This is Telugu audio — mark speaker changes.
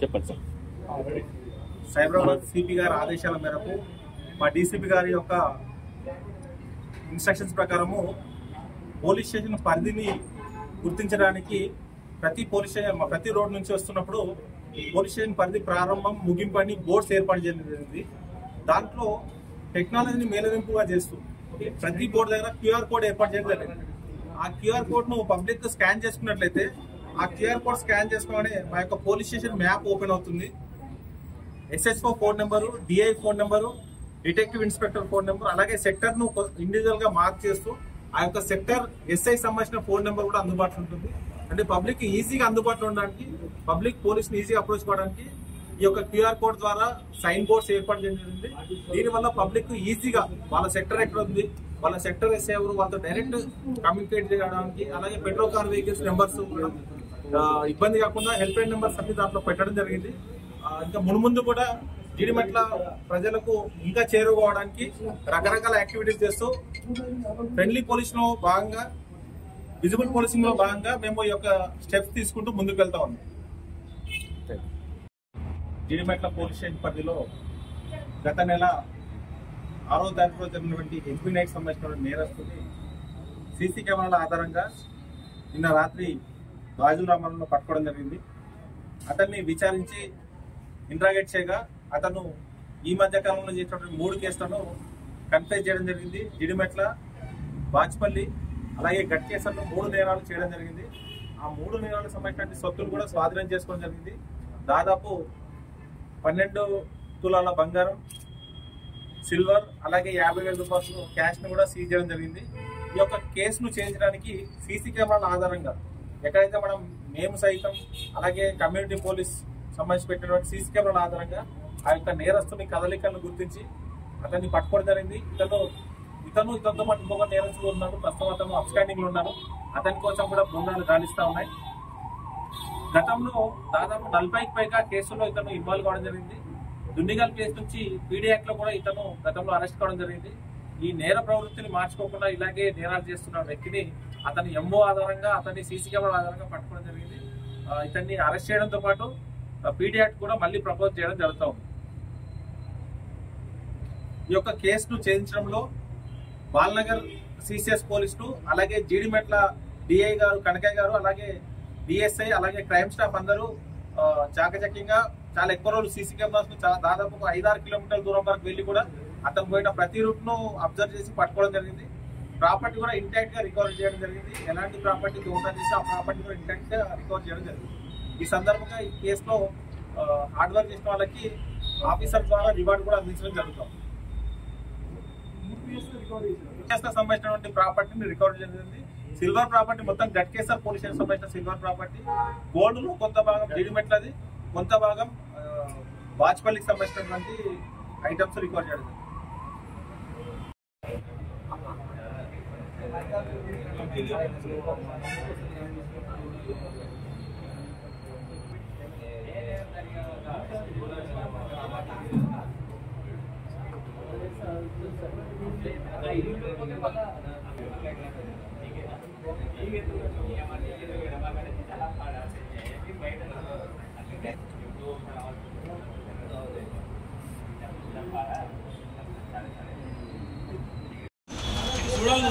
Speaker 1: చెప్పండి సార్.
Speaker 2: సైబరాబాద్ సిపి గారి ఆదేశాల మేరకు మా డీసీపీ గారి యొక్క ఇన్స్ట్రక్షన్స్ ప్రకారము పోలీస్ స్టేషన్ పరిధిని గుర్తించడానికి ప్రతి రోడ్ నుంచి వస్తున్నప్పుడు పోలీస్ స్టేషన్ పరిధి ప్రారంభం ముగింపు అని బోర్డ్స్ ఏర్పాటు చేయడం జరిగింది. దాంట్లో టెక్నాలజీని మేలవింపుగా చేస్తూ ప్రతి బోర్డు దగ్గర QR కోడ్ ఏర్పాటు చేయడం జరిగింది. ఆ QR కోడ్ ను పబ్లిక్ స్కాన్ చేసుకున్నట్లయితే ఆ QR కోడ్ స్కాన్ చేసుకోగానే మా యొక్క పోలీస్ స్టేషన్ మ్యాప్ ఓపెన్ అవుతుంది. SHO phone number, DI phone number, detective inspector phone number, అలాగే సెక్టర్ ను ఇండివిజువల్ గా మార్క్ చేస్తూ ఆ యొక్క సెక్టర్ SI సంబంధించిన ఫోన్ నెంబర్ కూడా అందుబాటులో ఉంటుంది. అంటే పబ్లిక్ ఈజీగా అందుబాటులో ఉండడానికి, పబ్లిక్ పోలీస్ ని ఈజీగా అప్రోచ్ కావడానికి ఈ యొక్క QR కోడ్ ద్వారా సైన్ బోర్డ్స్ ఏర్పాటు చేయడం జరిగింది. దీనివల్ల పబ్లిక్ ఈజీగా వాళ్ళ సెక్టర్ ఎక్కడ ఉంది, వాళ్ళ సెక్టర్ SI ఎవరు, వాళ్ళతో డైరెక్ట్ కమ్యూనికేట్ చేయడానికి, అలాగే పెట్రోల్ కార్ వెహికల్స్ నెంబర్స్ ఇబ్బంది కాకుండా హెల్ప్ లైన్ నెంబర్స్ అన్ని దాంట్లో పెట్టడం జరిగింది. ఇంకా మున్ముందు కూడా జీడిమెట్ల ప్రజలకు ఇంకా చేరుకోవడానికి రకరకాల యాక్టివిటీస్ చేస్తూ ఫ్రెండ్లీ పోలీస్ లో భాగంగా, విజిబుల్ పోలీసింగ్ లో భాగంగా మేము ఈ యొక్క స్టెప్స్ తీసుకుంటూ ముందుకు వెళ్తా ఉన్నాం. జీడిమెట్ల పోలీస్ స్టేషన్ పరిధిలో గత నెల 6వ తారీఖులో జరిగినటువంటి MP నైట్ సంబంధించిన నేరస్తుని సీసీ కెమెరాల ఆధారంగా నిన్న రాత్రి రాజుల రామారంలో పట్టుకోవడం జరిగింది. అతన్ని విచారించి ఇంట్రాగేట్ చేయగా అతను ఈ మధ్య కాలంలో చేసినటువంటి 3 కేసులను కన్ఫెస్ చేయడం జరిగింది. జీడిమెట్ల, బాచ్పల్లి, అలాగే గట్కేసర్లో 3 నేరాలు చేయడం జరిగింది. ఆ 3 నేరాలకు సంబంధించిన సొత్తులు కూడా స్వాధీనం చేసుకోవడం జరిగింది. దాదాపు 12 తులాల బంగారం, సిల్వర్, అలాగే 50,000 రూపాయలు క్యాష్ ను కూడా సీజ్ చేయడం జరిగింది. ఈ యొక్క కేసును చేయించడానికి సీసీ కెమెరాల ఆధారంగా ఎక్కడైతే మేము సైతం అలాగే కమ్యూనిటీ పోలీస్ సంబంధించి పెట్టినటువంటి సీసీ కెమెరాల ఆధారంగా ఆ యొక్క నేరస్తుని కదలికలను గుర్తించి అతన్ని పట్టుకోవడం జరిగింది. ఇతనితో పాటు ఇంకొక నేరస్తులు ఉన్నారు. ప్రస్తుతం అతను అబ్స్టాండింగ్ లో ఉన్నారు. అతని కోసం కూడా బృందాలు గాలిస్తా ఉన్నాయి. గతంలో దాదాపు 40కి పైగా కేసుల్లో ఇతను ఇన్వాల్వ్ కావడం జరిగింది. దుండిగల్ కేసు నుంచి PD యాక్ట్ లో కూడా ఇతను గతంలో అరెస్ట్ కావడం జరిగింది. ఈ నేర ప్రవృత్తిని మార్చుకోకుండా ఇలాగే నేరాలు చేస్తున్న వ్యక్తిని అతని MO ఆధారంగా, అతని సీసీ కెమెరా ఆధారంగా పట్టుకోవడం జరిగింది. ఇతన్ని అరెస్ట్ చేయడంతో పాటు PD యాక్ట్ కూడా మళ్ళీ ప్రపోజ్ చేయడం జరుగుతూ ఉంది. ఈ యొక్క కేసును ఛేదించడంలో బాలనగర్ CCS పోలీసులు, అలాగే జీడిమెట్ల DI గారు, కనకయ్య గారు, అలాగే DSI, అలాగే క్రైమ్ స్టాఫ్ అందరూ చాకచక్యంగా చాలా ఎక్కువ రోజులు సీసీ కెమెరాస్ దాదాపు 5-6 కిలోమీటర్ల దూరం వరకు వెళ్లి కూడా అతను పోయిన ప్రతి రూట్ ను అబ్జర్వ్ చేసి పట్టుకోవడం జరిగింది. ప్రాపర్టీ కూడా ఇంటాక్ట్ గా రికవర్ చేయడం జరిగింది. ఎలాంటి ప్రాపర్టీ దొంగతనం చేసి ఆ ప్రాపర్టీ కూడా ఇంటాక్ట్ గా రికవర్ చేయడం జరిగింది. ఈ సందర్భంగా ఈ కేసులో హార్డ్ వర్క్ చేసిన వాళ్ళకి ఆఫీసర్ ద్వారా రివార్డు కూడా అందించడం జరుగుతుంది. సంబంధించినటువంటి ప్రాపర్టీని రికవర్ చేయడం జరిగింది. సిల్వర్ ప్రాపర్టీ మొత్తం గట్కేసర్ పోలీస్ స్టేషన్ సంబంధించిన సిల్వర్ ప్రాపర్టీ, గోల్డ్ లో కొంత భాగం జీడిమెట్లది, కొంత భాగం బాచ్పల్లికి సంబంధించినటువంటి ఐటమ్స్ రికవర్ చేయడం.
Speaker 3: చూడాలి